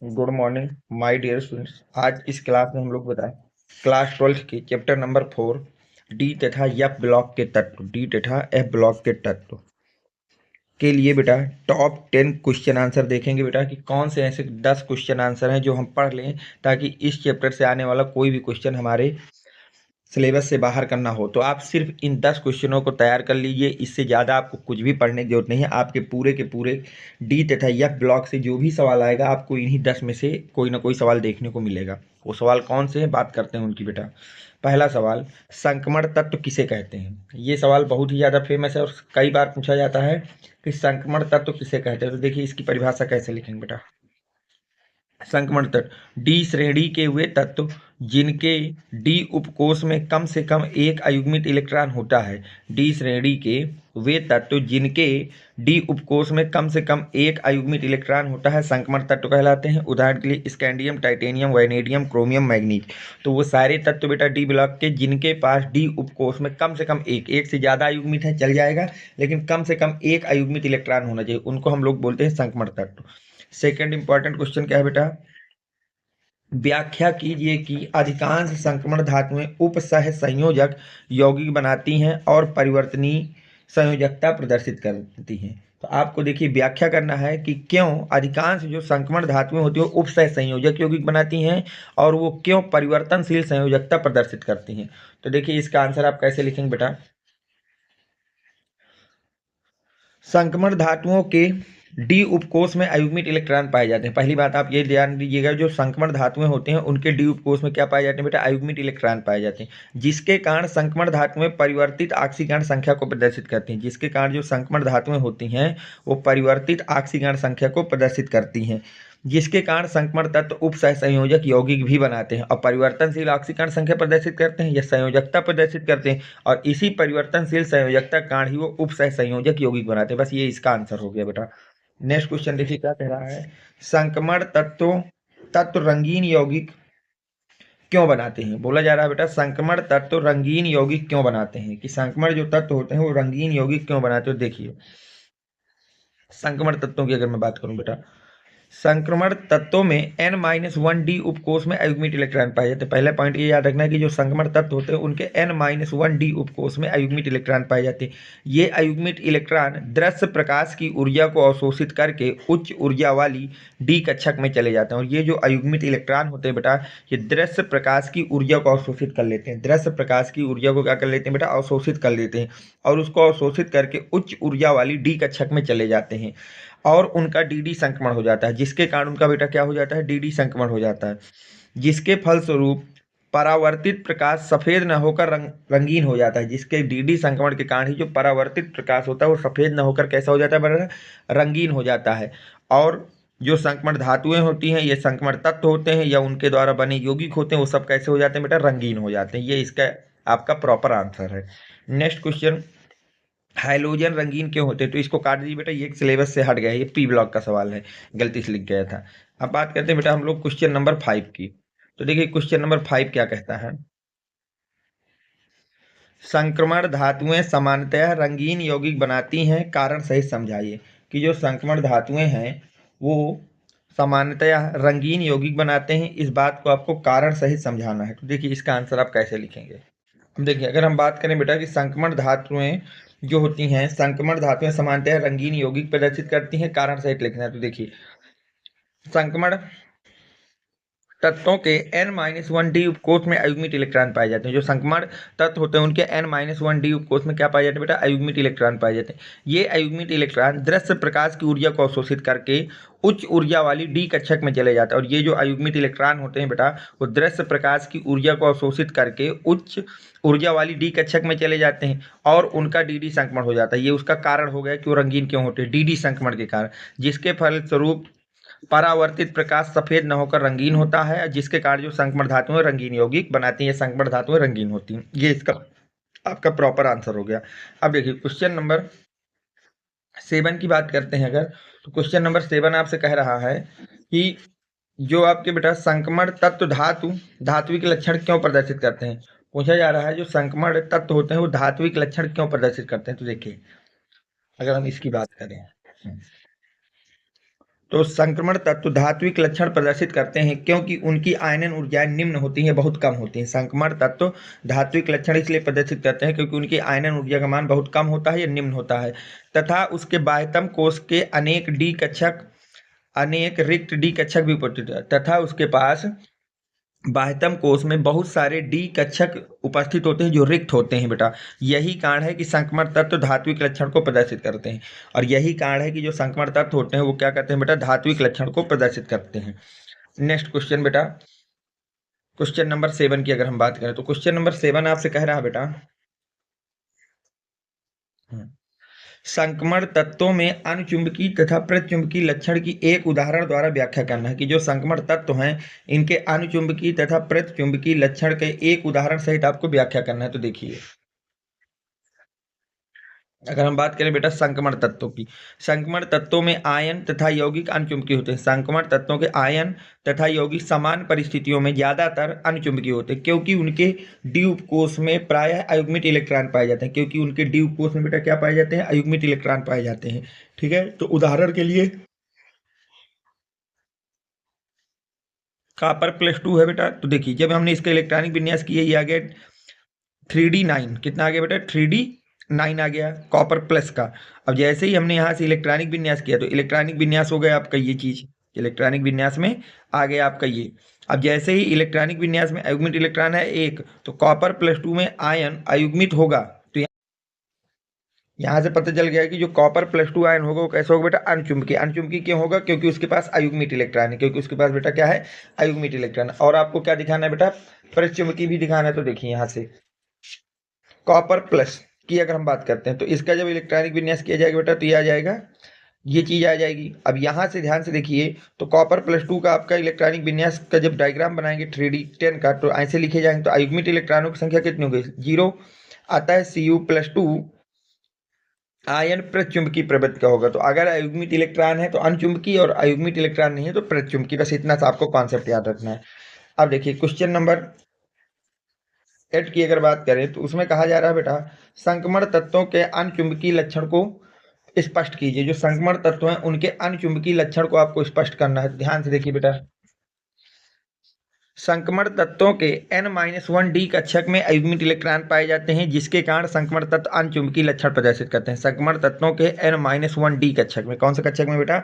Good morning my dear students. आज इस class में हम लोग बताएं क्लास 12 के चैप्टर नंबर 4 डी तथा एफ ब्लॉक के तत्व, डी तथा एफ ब्लॉक के तत्व के लिए बेटा टॉप 10 क्वेश्चन आंसर देखेंगे बेटा कि कौन से ऐसे 10 क्वेश्चन आंसर हैं जो हम पढ़ लें ताकि इस चैप्टर से आने वाला कोई भी क्वेश्चन हमारे सिलेबस से बाहर करना हो। तो आप सिर्फ इन 10 क्वेश्चनों को तैयार कर लीजिए, इससे ज़्यादा आपको कुछ भी पढ़ने की जरूरत नहीं है। आपके पूरे के पूरे डी तथा एफ ब्लॉक से जो भी सवाल आएगा आपको इन्हीं 10 में से कोई ना कोई सवाल देखने को मिलेगा। वो सवाल कौन से हैं बात करते हैं उनकी बेटा। पहला सवाल, संक्रमण तत्व किसे कहते हैं? ये सवाल बहुत ही ज़्यादा फेमस है और कई बार पूछा जाता है कि संक्रमण तत्व किसे कहते हैं। तो देखिए इसकी परिभाषा कैसे लिखेंगे बेटा। संक्रमण तत्व डी श्रेणी के वे तत्व जिनके डी उपकोष में कम से कम एक अयुग्मित इलेक्ट्रॉन होता है। डी श्रेणी के वे तत्व जिनके डी उपकोष में कम से कम एक अयुग्मित इलेक्ट्रॉन होता है संक्रमण तत्व कहलाते हैं। उदाहरण के लिए scandium, titanium, vanadium, chromium, manganese. तो वो सारे तत्व बेटा डी ब्लॉक के जिनके पास डी उपकोष में कम से कम एक से ज़्यादा अयुग्मित है चल जाएगा, लेकिन कम से कम एक अयुग्मित इलेक्ट्रॉन होना चाहिए, उनको हम लोग बोलते हैं संक्रमण तत्व। सेकेंड इंपॉर्टेंट क्वेश्चन क्या है बेटा, व्याख्या कीजिए कि अधिकांश संक्रमण धातुएं उपसह संयोजक यौगिक बनाती हैं और परिवर्तनीय संयोजकता प्रदर्शित करती हैं। तो आपको देखिए व्याख्या करना है कि क्यों अधिकांश जो संक्रमण धातुएं होती हैं उपसह संयोजक यौगिक बनाती हैं और वो क्यों परिवर्तनशील संयोजकता प्रदर्शित करती हैं। तो देखिए इसका आंसर आप कैसे लिखेंगे बेटा। संक्रमण धातुओं के डी उपकोष में अयुग्मित इलेक्ट्रॉन पाए जाते हैं। पहली बात आप ये ध्यान दीजिएगा, जो संक्रमण धातुएं होती हैं उनके डी उपकोष में क्या पाए जाते हैं बेटा, अयुग्मित इलेक्ट्रॉन पाए जाते हैं, जिसके कारण संक्रमण धातुएं परिवर्तित ऑक्सीकरण संख्या को प्रदर्शित करती हैं। जिसके कारण जो संक्रमण धातुएं होती हैं वो परिवर्तित ऑक्सीकरण संख्या को प्रदर्शित करती हैं, जिसके कारण संक्रमण तत्व उपसहसंयोजक यौगिक भी बनाते हैं और परिवर्तनशील ऑक्सीकरण संख्या प्रदर्शित करते हैं या संयोजकता प्रदर्शित करते हैं, और इसी परिवर्तनशील संयोजकता कारण ही वो उपसहसंयोजक यौगिक बनाते हैं। बस ये इसका आंसर हो गया बेटा। नेक्स्ट क्वेश्चन देखिए क्या कह रहा है, संक्रमण तत्व रंगीन यौगिक क्यों बनाते हैं? बोला जा रहा है बेटा संक्रमण तत्व रंगीन यौगिक क्यों बनाते हैं, कि संक्रमण जो तत्व होते हैं वो रंगीन यौगिक क्यों बनाते हो। देखिए संक्रमण तत्वों की अगर मैं बात करूं बेटा, संक्रमण तत्वों में N-1D उपकोष में अयुग्मित इलेक्ट्रॉन पाए जाते हैं। पहला पॉइंट ये याद रखना है कि जो संक्रमण तत्व होते हैं उनके N-1D उपकोष में अयुग्मित इलेक्ट्रॉन पाए जाते हैं। ये अयुग्मित इलेक्ट्रॉन दृश्य प्रकाश की ऊर्जा को अवशोषित करके उच्च ऊर्जा वाली डी कक्षक में चले जाते हैं। और ये जो अयुग्मित इलेक्ट्रॉन होते हैं बेटा ये दृश्य प्रकाश की ऊर्जा को अवशोषित कर लेते हैं। दृश्य प्रकाश की ऊर्जा को क्या कर लेते हैं बेटा, अवशोषित कर लेते हैं, और उसको अवशोषित करके उच्च ऊर्जा वाली डी कक्षक में चले जाते हैं और उनका डीडी संक्रमण हो जाता है, जिसके कारण उनका बेटा क्या हो जाता है, डीडी संक्रमण हो जाता है, जिसके फलस्वरूप परावर्तित प्रकाश सफेद न होकर रंगीन हो जाता है। जिसके डीडी संक्रमण के कारण ही जो परावर्तित प्रकाश होता है वो सफेद न होकर कैसा हो जाता है बेटा, रंगीन हो जाता है। और जो संक्रमण धातुएं होती हैं, ये संक्रमण तत्व होते हैं या उनके द्वारा बने यौगिक होते हैं, वो सब कैसे हो जाते हैं बेटा, रंगीन हो जाते हैं। ये इसका आपका प्रॉपर आंसर है। नेक्स्ट क्वेश्चन, हाइलोजन रंगीन क्यों होते हैं? तो इसको काट दीजिए बेटा, ये सिलेबस से हट गया है, ये पी ब्लॉक का सवाल है, गलती से लिख गया था। अब बात करते हैं बेटा हम लोग क्वेश्चन नंबर 5 की। तो देखिए क्वेश्चन नंबर 5 क्या कहता है, संक्रमण धातुएं सामान्यतः रंगीन यौगिक बनाती हैं, कारण सहित समझाइए। कि जो संक्रमण धातुएं हैं वो सामान्यतः रंगीन यौगिक बनाते हैं, इस बात को आपको कारण सहित समझाना है। तो देखिए इसका आंसर आप कैसे लिखेंगे। अब देखिए अगर हम बात करें बेटा कि संक्रमण धातुएं जो होती हैं, संक्रमण धातुएं सामान्यतः रंगीन यौगिक प्रदर्शित करती हैं, कारण सहित लिखना है। तो देखिए संक्रमण तत्वों के N-1D उपकोष में अयुग्मित इलेक्ट्रॉन पाए जाते हैं। जो संक्रमण तत्व होते हैं उनके N-1D उपकोष में क्या पाए जाते हैं बेटा, अयुग्मित इलेक्ट्रॉन पाए जाते हैं। ये अयुग्मित इलेक्ट्रॉन दृश्य प्रकाश की ऊर्जा को अवशोषित करके उच्च ऊर्जा वाली डी कक्षक में चले जाते हैं। और ये जो अयुग्मित इलेक्ट्रॉन होते हैं बेटा वो दृश्य प्रकाश की ऊर्जा को अवशोषित करके उच्च ऊर्जा वाली डी कक्षक में चले जाते हैं और उनका डीडी संक्रमण हो जाता है। ये उसका कारण हो गया कि वो रंगीन क्यों होते हैं, डीडी संक्रमण के कारण, जिसके फलस्वरूप परावर्तित प्रकाश सफेद न होकर रंगीन होता है, जिसके कारण जो संक्रमण धातुएं रंगीन यौगिक बनाती हैं, संक्रमण धातुएं रंगीन होती हैं। ये इसका आपका प्रॉपर आंसर हो गया। अब देखिए क्वेश्चन नंबर 7 की बात करते हैं अगर, तो क्वेश्चन नंबर 7 आपसे कह रहा है कि जो आपके बेटा संक्रमण तत्व धात्विक लक्षण क्यों प्रदर्शित करते हैं। पूछा जा रहा है जो संक्रमण तत्व होते हैं वो धात्विक लक्षण क्यों प्रदर्शित करते हैं। तो देखिए अगर हम इसकी बात करें, तो संक्रमण तत्व धात्विक लक्षण प्रदर्शित करते हैं क्योंकि उनकी आयनन ऊर्जाएं निम्न होती हैं, बहुत कम होती हैं। संक्रमण तत्व धात्विक लक्षण इसलिए प्रदर्शित करते हैं क्योंकि उनकी आयनन ऊर्जा का मान बहुत कम होता है या निम्न होता है, तथा उसके बाह्यतम कोष के अनेक डी कक्षक, अनेक रिक्त डी कक्षक भी उपस्थित है, तथा उसके पास बाह्यतम कोष में बहुत सारे डी कक्षक उपस्थित होते हैं जो रिक्त होते हैं बेटा। यही कारण है कि संक्रमण तत्व धात्विक लक्षण को प्रदर्शित करते हैं, और यही कारण है कि जो संक्रमण तत्व होते हैं वो क्या करते हैं बेटा, धात्विक लक्षण को प्रदर्शित करते हैं। नेक्स्ट क्वेश्चन बेटा, क्वेश्चन नंबर 7 की अगर हम बात करें तो क्वेश्चन नंबर 7 आपसे कह रहा है बेटा, संक्रमण तत्वों में अनुचुंबकीय तथा प्रतिचुंबकीय लक्षण की एक उदाहरण द्वारा व्याख्या करना है कि जो संक्रमण तत्व हैं इनके अनुचुंबकीय तथा प्रतिचुंबकीय लक्षण के एक उदाहरण सहित आपको व्याख्या करना है। तो देखिए, अगर हम बात करें बेटा संक्रमण तत्वों की, संक्रमण तत्वों में आयन तथा यौगिक अनुचुंबकीय होते हैं। संक्रमण तत्वों के आयन तथा यौगिक समान परिस्थितियों में ज्यादातर अनुचुंबकीय होते हैं क्योंकि उनके डी उपकोष में प्रायः अयुग्मित इलेक्ट्रॉन पाए जाते हैं। क्योंकि उनके डी उपकोष में बेटा क्या पाए जाते हैं, अयुग्मित इलेक्ट्रॉन पाए जाते हैं। ठीक है, तो उदाहरण के लिए कॉपर +2 है बेटा। तो देखिए, जब हमने इसका इलेक्ट्रॉनिक विन्यास किया, ये आ गया 3D9, कितना आ गया बेटा, 3D9 आ गया कॉपर प्लस का। अब जैसे ही हमने यहाँ से इलेक्ट्रॉनिक विन्यास किया तो इलेक्ट्रॉनिक विन्यास हो गया आपका ये चीज, इलेक्ट्रॉनिक विन्यास में आ गया आपका ये। अब जैसे ही इलेक्ट्रॉनिक विन्यास में अयुग्मित इलेक्ट्रॉन है एक, तो कॉपर +2 में आयन अयुग्मित होगा। तो यहाँ से पता चल गया कि जो कॉपर +2 आयन होगा वो कैसे होगा बेटा, अणुचुंबकीय। अणुचुंबकीय क्यों होगा, क्योंकि उसके पास अयुग्मित इलेक्ट्रॉन है, क्योंकि उसके पास बेटा क्या है, अयुग्मित इलेक्ट्रॉन। और आपको क्या दिखाना है बेटा, प्रतिचुंबकीय भी दिखाना है। तो देखिए यहाँ से कॉपर प्लस की अगर हम बात करते हैं तो इसका जब इलेक्ट्रॉनिक विन्यास किया जाएगा बेटा तो ये आ जाएगा, ये चीज आ जाएगी। अब यहाँ से ध्यान से देखिए, तो कॉपर +2 का आपका इलेक्ट्रॉनिक विन्यास का जब डायग्राम बनाएंगे 3D10 का, तो ऐसे लिखे जाएंगे। तो अयुग्मित इलेक्ट्रॉनों की संख्या कितनी होगी, 0 आता है। Cu+2 आयन प्रतिचुंबकीय प्रवृत्ति का होगा। तो अगर अयुग्मित इलेक्ट्रॉन है तो अनचुंबकीय, और अयुग्मित इलेक्ट्रॉन नहीं है तो प्रतिचुंबकीय। बस इतना सा आपको कॉन्सेप्ट याद रखना है। अब देखिए क्वेश्चन नंबर 8 की अगर बात करें तो उसमें कहा जा रहा है बेटा, संक्रमण तत्वों के अनचुंबकीय लक्षण को स्पष्ट कीजिए। जो संक्रमण तत्व हैं उनके अनचुंबकीय लक्षण को आपको स्पष्ट करना है। ध्यान से देखिए बेटा, संक्रमण तत्वों के N-1D कक्षक में अयुग्मित इलेक्ट्रॉन पाए जाते हैं जिसके कारण संक्रमण तत्व अनचुंबकीय लक्षण प्रदर्शित करते हैं। संक्रमण तत्वों के N-1D कक्षक में, कौन सा कक्षक में बेटा,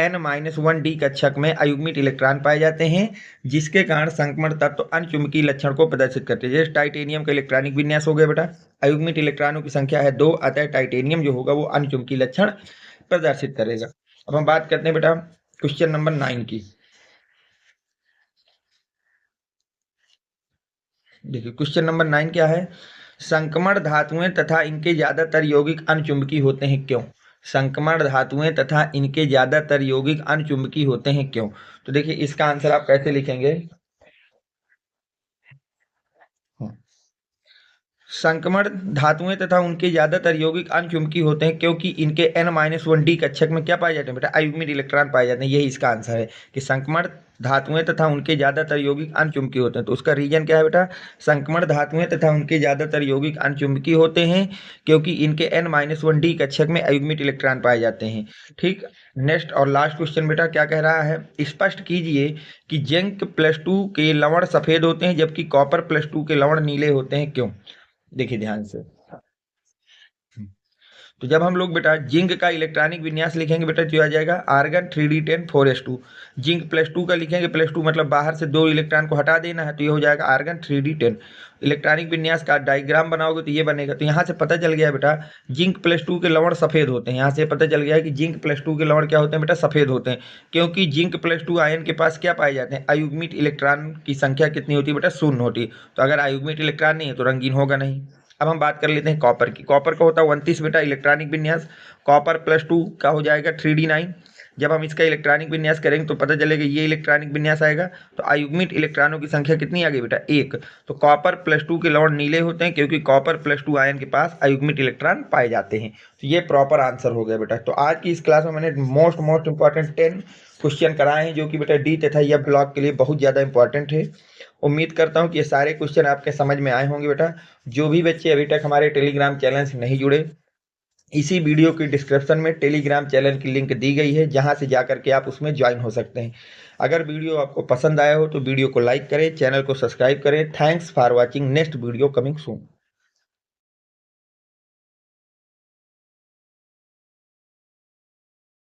N-1D कक्षक में अयुग्मित इलेक्ट्रॉन पाए जाते हैं जिसके कारण संक्रमण तत्व अनचुंबकीय लक्षण को प्रदर्शित करते हैं। जैसे टाइटेनियम का इलेक्ट्रॉनिक विन्यास हो गया बेटा, अयुग्मित इलेक्ट्रॉनों की संख्या है 2, अतः टाइटेनियम जो होगा वो अनचुंबकीय लक्षण प्रदर्शित करेगा। अब हम बात करते हैं बेटा क्वेश्चन नंबर 9 की। देखिए क्वेश्चन नंबर 9 क्या है, संक्रमण धातुएं तथा इनके ज्यादातर यौगिक अनचुंबकीय होते हैं क्यों। संक्रमण धातुएं तथा इनके ज्यादातर यौगिक अनचुंबकीय होते हैं क्यों। तो देखिए इसका आंसर आप कैसे लिखेंगे, संक्रमण धातुएं तथा उनके ज्यादातर यौगिक अनचुंबकीय होते हैं क्योंकि इनके N-1D कक्षक में क्या पाए जाते हैं बेटा, अयुग्मित इलेक्ट्रॉन पाए जाते हैं। यही इसका आंसर है कि संक्रमण धातुएं तथा उनके ज्यादातर यौगिक अनचुंबकीय होते हैं। तो उसका रीजन क्या है बेटा, संक्रमण धातुएं तथा उनके ज्यादातर यौगिक अनचुंबकीय होते हैं क्योंकि इनके N-1D कक्षक में अयुग्मित इलेक्ट्रॉन पाए जाते हैं। ठीक, नेक्स्ट और लास्ट क्वेश्चन बेटा क्या कह रहा है, स्पष्ट कीजिए कि जिंक +2 के लवण सफेद होते हैं जबकि कॉपर +2 के लवण नीले होते हैं क्यों। देखिए ध्यान से, तो जब हम लोग बेटा जिंक का इलेक्ट्रॉनिक विन्यास लिखेंगे बेटा तो आ जाएगा आर्गन 3D10 4s2। जिंक +2 का लिखेंगे, +2 मतलब बाहर से 2 इलेक्ट्रॉन को हटा देना है, तो ये हो जाएगा आर्गन 3D10। इलेक्ट्रॉनिक विन्यास का डायग्राम बनाओगे तो ये बनेगा। तो यहाँ से पता चल गया बेटा जिंक +2 के लवण सफेद होते हैं। यहाँ से पता चल गया कि जिंक +2 के लवण क्या होते हैं बेटा, सफेद होते हैं क्योंकि जिंक +2 आयन के पास क्या पाए जाते हैं, अयुग्मित इलेक्ट्रॉन की संख्या कितनी होती है बेटा, 0 होती है। तो अगर अयुग्मित इलेक्ट्रॉन नहीं है तो रंगीन होगा नहीं। अब हम बात कर लेते हैं कॉपर की। कॉपर का होता है 29 बेटा इलेक्ट्रॉनिक विन्यास, कॉपर +2 का हो जाएगा 3D9। जब हम इसका इलेक्ट्रॉनिक विन्यास करेंगे तो पता चलेगा ये इलेक्ट्रॉनिक विन्यास आएगा। तो अयुग्मित इलेक्ट्रॉनों की संख्या कितनी आ गई बेटा, 1। तो कॉपर +2 के लवण नीले होते हैं क्योंकि कॉपर +2 आयन के पास अयुग्मित इलेक्ट्रॉन पाए जाते हैं। तो ये प्रॉपर आंसर हो गया बेटा। तो आज की इस क्लास में मैंने मोस्ट इंपॉर्टेंट 10 क्वेश्चन कराए हैं जो कि बेटा डी तथा या ब्लॉक के लिए बहुत ज़्यादा इंपॉर्टेंट है। उम्मीद करता हूँ कि ये सारे क्वेश्चन आपके समझ में आए होंगे बेटा। जो भी बच्चे अभी तक हमारे टेलीग्राम चैनल से नहीं जुड़े इसी वीडियो की डिस्क्रिप्शन में टेलीग्राम चैनल की लिंक दी गई है, जहां से जाकर के आप उसमें ज्वाइन हो सकते हैं। अगर वीडियो आपको पसंद आया हो तो वीडियो को लाइक करें, चैनल को सब्सक्राइब करें। Thanks for watching. Next video coming soon.